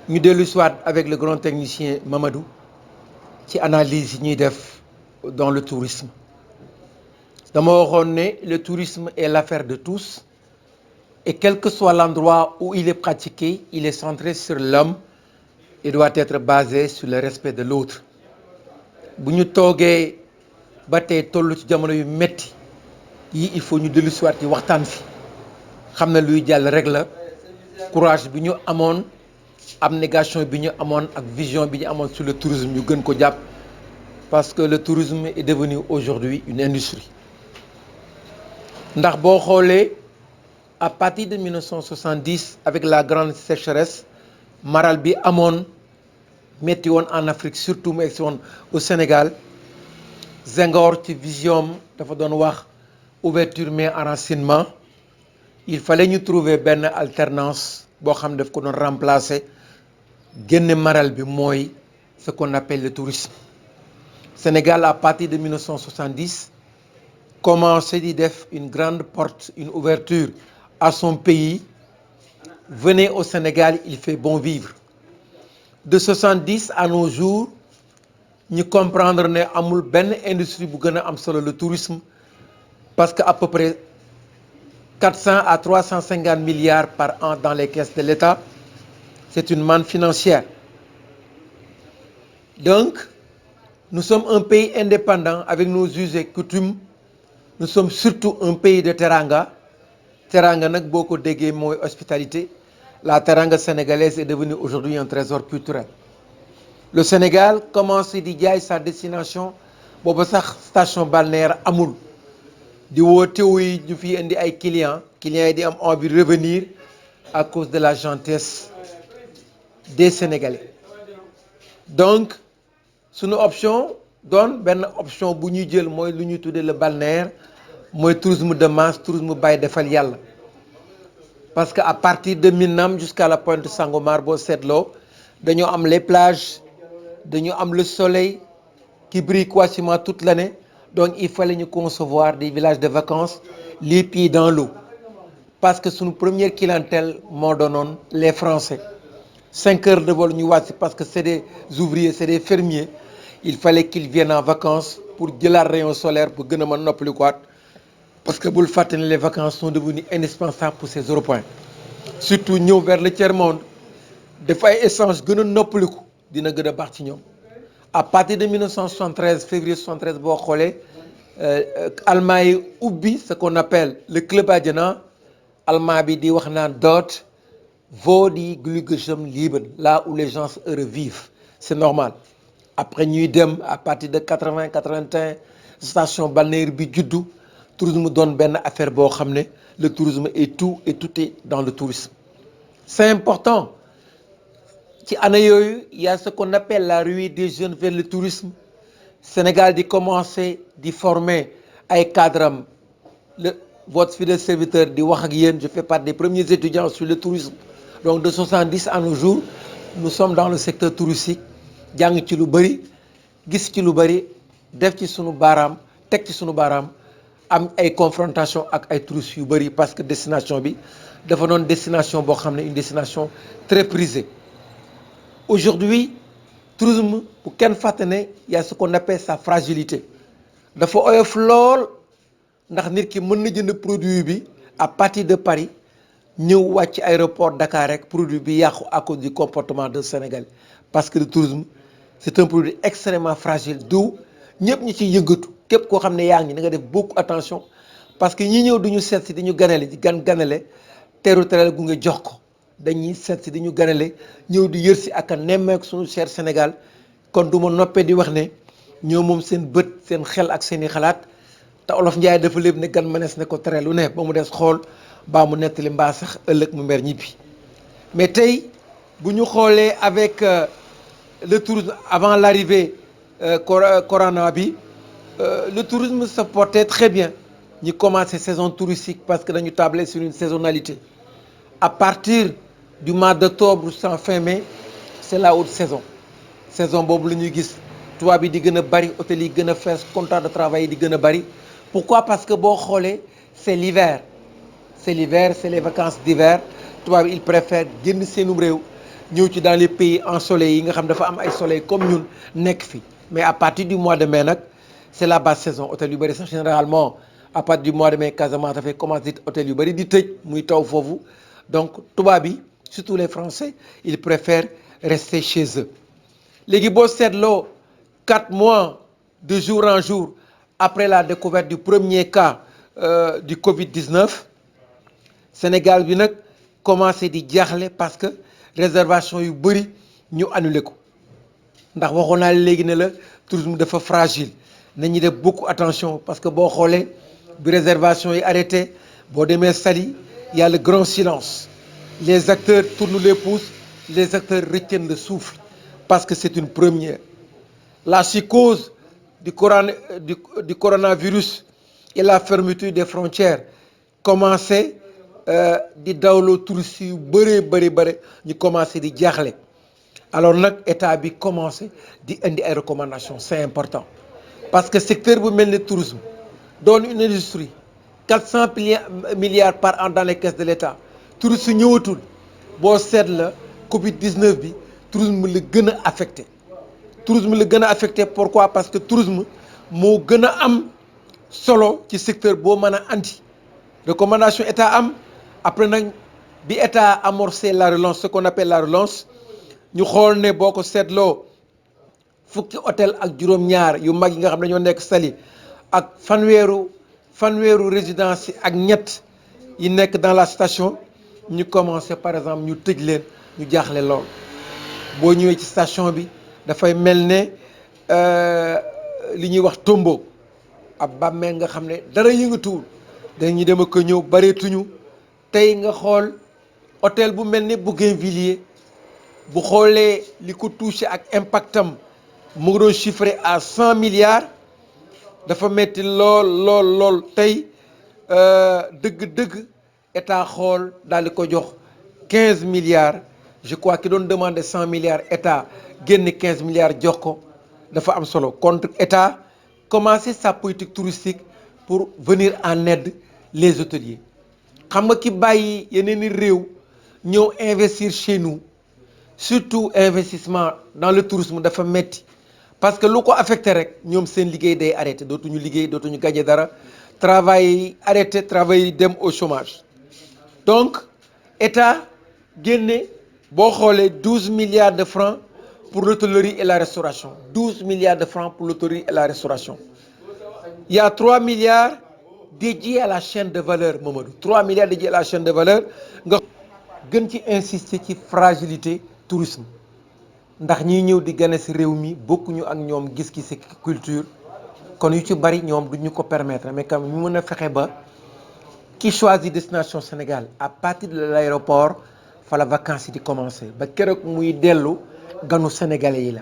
ñu dellu soit avec le grand technicien Mamadou ci analyse yi ñuy def dans le tourisme dama waxoon ne le tourisme est l'affaire de tous et quel que soit l'endroit où il est pratiqué, il est centré sur l'homme et doit être basé sur le respect de l'autre bu ñu toogee ba tey toll ci jamono yu metti yi il faut ñu dellu soit ci waxtaan fi xam na luy jàll rek la courage bi ñu amoon abnégation bi ñu amoon ak vision bi ñu amoon sur le tourisme ñu gën ko jàpp parce que le tourisme est devenu aujourd'hui une industrie ndax boo xoolee à partir de 1970 avec la grande sécheresse maral bi amoon metti woon en Afrique surtout mu egsi woon au Sénégal Senghor ci vision dafa doon wax ouverture mais enracinement il fallait ñu trouver benn alternance boo xam daf ko doon remplacer génne maral bi mooy ce qu'on appelle le tourisme Sénégal à partir de 1970 commencé di def une grande porte une ouverture à son pays venez au Sénégal il fait bon vivre de 70 à nos jours ñu comprendre ne amul benn industrie bu gën a am solo le tourisme parce que à peu près 400 à 350 milliards par an dans les caisses de l'État c'est une manne financière donc nous sommes un pays indépendant avec nos us et coutumes nous sommes surtout un pays de teranga teranga nag boo ko déggee mooy hospitalité la teranga sénégalaise est devenue aujourd'hui un trésor culturel le Sénégal commence di jaay sa destination booba sax station balnéaire amul di woo teew yi ñu fi indi ay clients yi di am envie de revenir à cause de la gentillesse des Sénégalais donc sunu option doon benn option bu ñuy jël mooy lu ñuy tuddee le balnéaire mooy tourisme de masse tourisme bàyyi defal yàlla parce que à partir de Minam jusqu'à la Pointe Sangomar boo seetloo dañoo am les plages dañu am le soleil qui brille quasiment toute l'année donc il fallait ñu concevoir des villages de vacances les pieds dans l'eau parce que suñu première clientèle moo doonoon les Français 5 heures de vol ñu wàcc parce que c'est des ouvriers c'est des fermiers il fallait qu'ils viennent en vacances pour jëlaat rayon solaire pour gën a mën noppali ko parce que bul fàtte ne les vacances sont devenues indispensables pour ces Européens surtout ñëw vers le tiers-monde def ay échange gën a noppaliku dina gën a baax ci ñoom à partir de 1973 février 73 boo xoolee allemand yi ubbi ce qu'on appelle le club Adiana allemand bi di wax naan dort wo die Glücklichen lieben là où les gens heureux vivent c'est normal après ñuy dem à partir de 80 81 station balnéaire bi juddu tourisme doon benn affaire boo xam ne le tourisme est tout et tout est dans le tourisme c'est important ci année yooyu il y a ce qu'on appelle la ruée des jeunes vers le tourisme Sénégal di commencer di former ay cadres votre fidèle serviteur di wax ak yéen je fais partie des premiers étudiants sur le tourisme donc de 70 à nos jours nous sommes dans le secteur touristique jàng ci lu bëri gis ci lu bëri def ci sunu baaraam teg ci sunu baaraam am ay confrontation ak ay touristes yu bëri parce que destination bi dafa doon destination boo xam ne une destination très prisée aujourd'hui tourisme bu kenn fàtte ne y a ce qu'on appelle sa fragilité dafa oyof lool ndax nit ki mën na jënd produit bi à partir de Paris ñëw wàcc aéroport Dakar rek produit bi yàqu à cause du comportement de Sénégal parce que le tourisme c'est un produit extrêmement fragile d'où ñëpp ñi ciy yëngatu képp koo xam ne yaa ngi na nga def beaucoup attention parce que ñi ñëw duñu seet si dañu ganale ganale teru teral gu nga jox ko dañuy seet si dañu ganale ñëw di yër si ak a nemmeeku suñu cher Sénégal kon du ma noppee di wax ne ñoo moom seen bët seen xel ak seen i xalaat te olof Njaay dafa lépp ne gan mënees ne ko tere lu ne ba mu des xool baa mu nettali mbaa sax ëllëg mu mer ñibbi mais tey bu ñu xoolee avec le tourisme avant l'arrivée corona bi le tourisme se portait très bien ñu commencé saison touristique parce que dañu tablé sur une saisonnalité à partir du mois d'octobre jusqu'en fin mai c'est la haute saison boobu la ñuy gis tubaab yi di gën a bari hôtel yi gën a fees contrat de travail yi di gën a bari pourquoi parce que boo xoolee c'est l'hiver c'est les vacances d'hiver tubaab yi ils préfèrent génn seenum réew ñëw ci dans les pays ensoleillés yi nga xam dafa am ay soleil comme ñun nekk fi mais à partir du mois de mai nag c'est la basse saison hôtel yu bëri sax généralement à partir du mois de mai Casamance dafay commencé hôtel yu bëri di tëj muy taw foofu donc tubaab bi surtout les Français ils préfèrent rester chez eux léegi boo seetloo 4 mois de jour en jour après la découverte du premier cas du Covid-19 Sénégal bi nag commencé di jaaxle parce que réservation yu bëri ñu annulé ko ndax waxoon naa léegi ne la tourisme dafa fragile nañu def beaucoup attention parce que boo xoolee bi réservation yi arrêté boo demee Saly y a le grand silence les acteurs tournent les pouces les acteurs retiennent le souffle parce que c'est une première la psychose du coronavirus et la fermeture des frontières commencé di dawloo touristes yu bëri ñu commencé di jaaxle alors nag état bi commencé di indi ay recommandations c'est important parce que secteur bu mel ni tourisme doon une industrie 400 milliards par an dans les caisses de l'État touristes yu ñëwatul boo seet la Covid-19 bi tourisme la gën a affecté pourquoi parce que tourisme moo gën a am solo ci secteur boo mën a andi recommandation état am après nag bi état amorcé la relance ce qu'on appelle la relance ñu xool ne boo ko seetloo fukki hôtel ak juróom-ñaar yu mag yi nga xam ne ñoo nekk Saly ak fanweeru résidence yi ak ñett yi nekk dans la station ñu commencé par exemple ñu tëj leen ñu jaaxle lool boo ñëwee ci station bi dafay mel ne li ñuy wax tombeau ab bàmmeel nga xam ne dara yëngatuwul dañuy dem ak ñëw bareetuñu tey nga xool hôtel bu mel ni Bougainvilliers bu xoolee li ko touché ak impactam mu ngi doon chiffré à 100 milliards dafa metti lool tey dëgg état xool daal di ko jox 15 milliards je crois ki doon demandé 100 milliards état génn 15 milliards jox ko dafa am solo contre état commencer sa politique touristique pour venir en aide les hôteliers xam nga ki bàyyi yeneen i réew ñëw investir chez nous surtout investissement dans le tourisme dafa metti parce que lu ko affecté rek ñoom seen liggéey day arrêté dootuñu liggéey dootuñu gagné dara travail arrêté travail dem au chômage donc état génne boo xoolee 12 milliards de francs pour l'hôtellerie et la restauration 12 milliards de francs pour l'hôtellerie et la restauration il y a 3 milliards dédiés à la chaîne de valeur Mamadou 3 milliards dédiés à la chaîne de valeur nga gën ci insister ci fragilité tourisme ndax ñiy ñëw di gane si réew mi bokkuñu ak ñoom gis-gis culture kon yu ci bari ñoom duñu ko permettre mais quand ñu mën a fexe ba ki choisit destination Sénégal à partir de l'aéroport fa la vacances yi di commencer ba keroog muy dellu ganu sénégalais yi la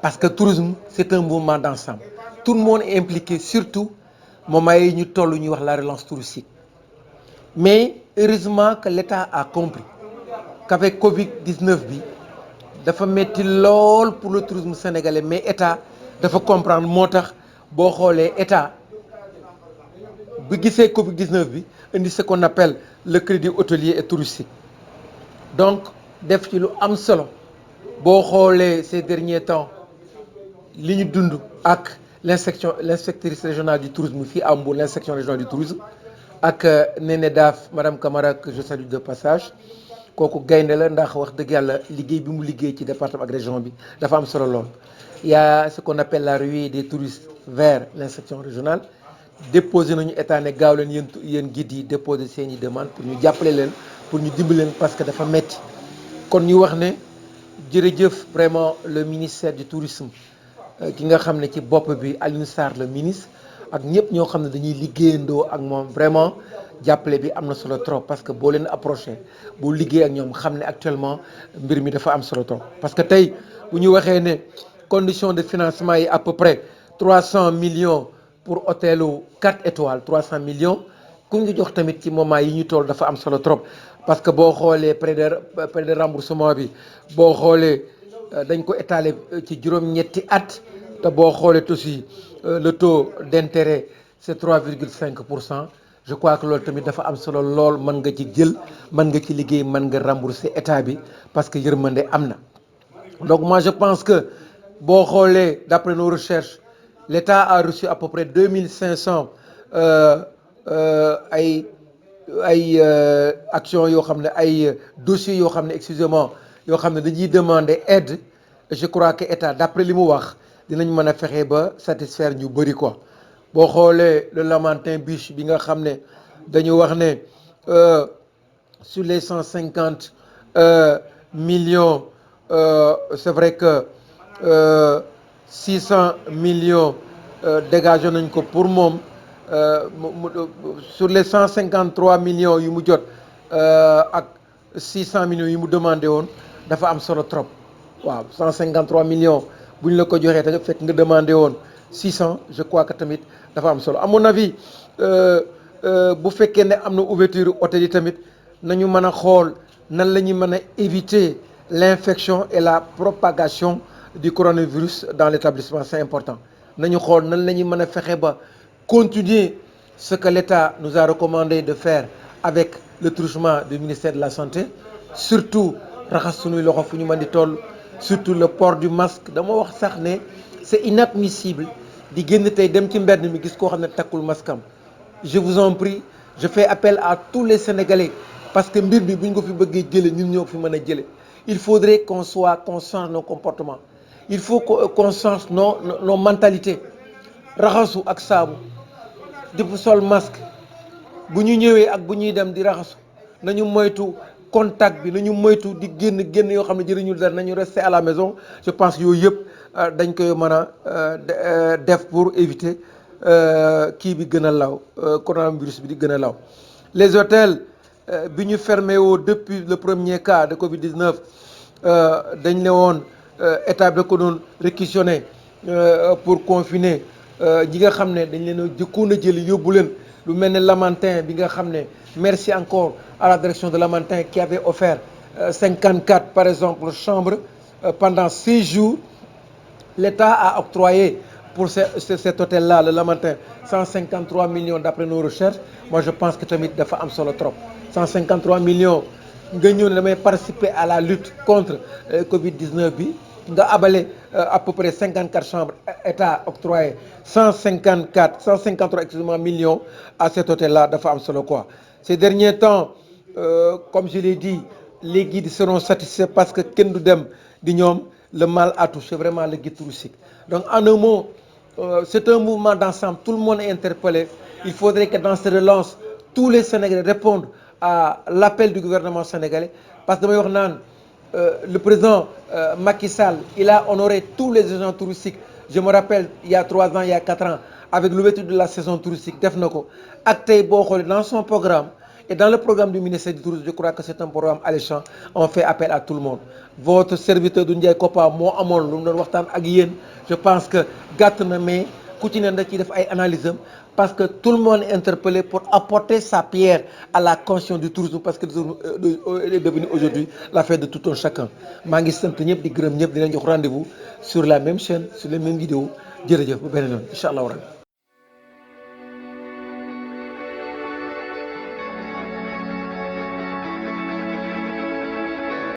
parce que tourisme c'est un mouvement d'ensemble tout le monde est impliqué surtout moment yi ñu toll ñuy wax la relance touristique mais heureusement que l'État a compris qu'avec Covid-19 bi dafa metti lool pour le tourisme sénégalais mais état dafa comprendre moo tax boo xoolee état bi gisee Covid-19 bi indi ce qu'on appelle le crédit hôtelier et touristique donc def ci lu am solo boo xoolee ces derniers temps li ñu dund ak l'inspectrice régionale du tourisme fii à Mbour l'inspection régionale du tourisme ak Néné Daf madame Camara que je salue de passage kooku gaynde la ndax wax dëgg yàlla liggéey bi mu liggéey ci département ak région bi dafa am solo lool. Il y a ce qu'on appelle la ruée des touristes vers l'inspection régionale déposé nañu état ne gaaw leen yéen guides yi déposé seeni demande pour ñu jàppale leen pour ñu dimbali leen parce que dafa metti kon ñu wax ne jërëjëf vraiment le ministère du tourisme ki nga xam ne ci bopp bi Alioune Sarr le ministre ak ñëpp ñoo xam ne dañuy liggéeyandoo ak moom vraiment jàppale bi am na solo trop parce que boo leen approché boo liggéey ak ñoom xam ne actuellement mbir mi dafa am solo trop parce que tey bu ñu waxee ne conditions de financement yi à peu près 300 millions pour hôtelu 4 étoiles 300 millions ku ñu jox tamit ci moment yi ñu toll dafa am solo trop parce que boo xoolee prêt de remboursement bi boo xoolee dañ ko étaler ci juróom-ñetti at te boo xoolee aussi le taux d'intérêt c'est 3,5%. je crois que loolu tamit dafa am solo lool mën nga ci jël mën nga ci liggéey mën nga rembourser état bi parce que yërmande am na. Donc moi je pense que boo xoolee d'après nos recherches l'État a reçu à peu près 2500 ay actions yoo xam ne ay dossiers yoo xam ne excusez-moi yoo xam ne dañuy demander aide. Je crois que état d'après li mu wax dinañ mën a fexe ba satisfaire ñu bëri quoi boo xoolee le Lamantin Biche bi nga xam ne dañu wax ne sur les 150 millions c'est vrai que 600 millions dégagé nañ ko pour moom sur les 153 millions yu mu jot ak 600 millions yu mu demandé woon dafa am solo trop. waaw 153 millions bu ñu la ko joxee te fekk nga demandé woon 600 je crois que tamit dafa am solo à mon avis bu fekkee ne am na ouverture hôtel yi tamit nañu mën a xool nan la ñuy mën a éviter l'infection et la propagation du coronavirus dans l'établissement c'est important nañu xool nan la ñuy mën a fexe ba continuer ce que l'État nous a recommandé de faire avec le truchement du ministère de la Santé surtout raxas suñuy loxo fu ñu mën di toll. Surtout le port du masque dama wax sax ne c'est inadmissible di génn tey dem ci mbedd mi gis koo xam ne takkul masque am je vous en prie je fais appel à tous les Sénégalais parce que mbir bi bu ñu ko fi bëggee jële ñun ñoo fi mën a jële il faudrait qu'on change nos comportements il faut qu'on change nos mentalités raxasu ak saabu di sol masque bu ñu ñëwee ak bu ñuy dem di raxasu nañu moytu contact bi nañu moytu di génn yoo xam ne jëriñul dara nañu rester à la maison je pense que yooyu yëpp dañ koy mën a def pour éviter kii bi gën a law coronavirus bi di gën a law. Les hôtels bi ñu fermé woo depuis le premier cas de Covid-19 dañ ne woon état bi da ko doon réquisitionné pour confiner ñi nga xam ne dañ leen a jëkkoon a jëli yóbbu leen lu mel ne Lamantin bi nga xam ne merci encore à la direction de Lamantin qui avait offert 54 par exemple chambres pendant 6 jours. L'État a octroyé pour cet hôtel-là, le Lamantin, 153 millions d'après nos recherches. Moi, je pense que tamit dafa am solo trop. 153 millions nga ñëw ne damay participer à la lutte contre Covid-19 bi nga abale à peu près 54 chambres État octroyé 153 excusez-moi millions à cet hôtel-là dafa am solo quoi. Ces derniers temps comme je l'ai dit les guides seront satisfaits parce que kenn du dem di ñoom le mal a touché vraiment le guide touristique. Donc en un mot c'est un mouvement d'ensemble, tout le monde est interpellé. Il faudrait que dans cette relance tous les Sénégalais répondent à l'appel du gouvernement sénégalais parce que damay wax naan le président Macky Sall il a honoré tous les agents touristiques. Je me rappelle il y a 3 ans il y a 4 ans avec l'ouverture de la saison touristique def na ko ak tey boo xoolee dans son programme et dans le programme du ministère du tourisme je crois que c'est un programme alléchant. On fait appel à tout le monde. Votre serviteur du Ndiaye Kopa moo amoon lu mu doon waxtaan ak yéen je pense que gàtt na mais ku ci ne da ciy def ay analyse am parce que tout le monde est interpellé pour apporter sa pierre à la conscience du tourisme parce que est devenu aujourd'hui la fête de tout un chacun. maa ngi sant ñëpp di gërëm ñëpp di leen jox rendez-vous sur la même chaîne sur les mêmes vidéos jërëjëf bu beneen yoon incha allah.